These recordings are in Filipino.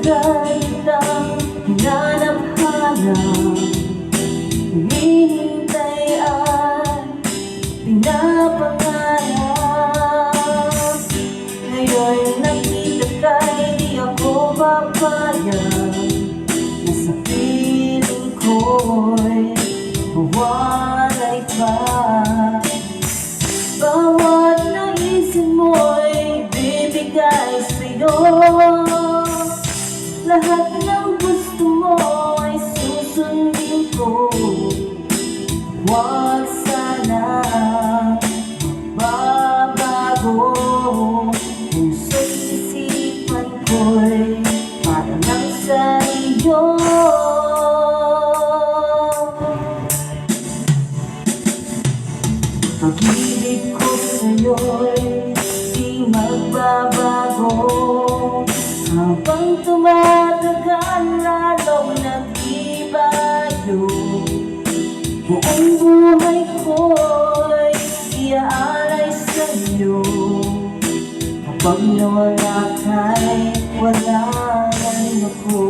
matagal kitang hinanap-hanap, hinihintay at pinapangarap. Ngayon nakita ka, hindi ako papayag na sa piling ko'y mawalay pa. Bawat naisin mo'y bibigay sa'yo, lahat ng gusto mo ay susundin ko. Huwag sana magbabago, puso't isipan ko'y para lang sa iyo. Pag-ibig ko sa'yo'y di magbabago, habang tumatagal lalong nag-ibayo. Buong buhay ko'y iaalay sa'yo, kapag nawala ka'y wala na rin ako.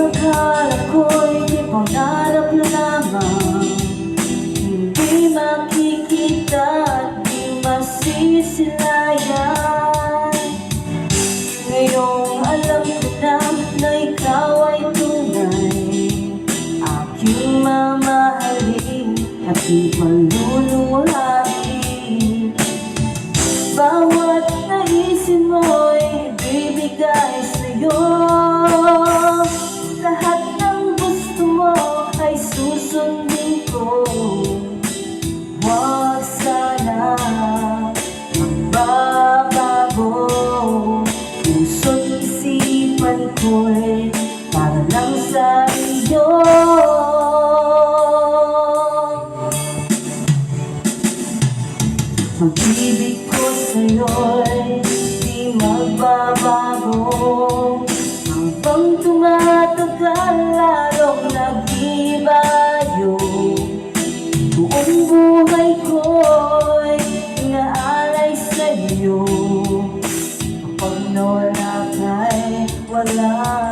Akala ko'y di pangarap lamang, hindi makikita at di masisilayan. Ngayong alam ko na ikaw ay tunay, aking mamahalin at di paluluhain. Bawat naisin mo'y bibigay sa'yo, lahat ng gusto mo ay susundin ko. Huwag sana magbabago, puso't isipan ko'y para lang sa iyo. Pag-ibig ko sa'yo'y di magbabago, habang tumatagal lalong nag-ibayo. Buong buhay ko'y inaalay sa'yo, kapag nawala ka'y wala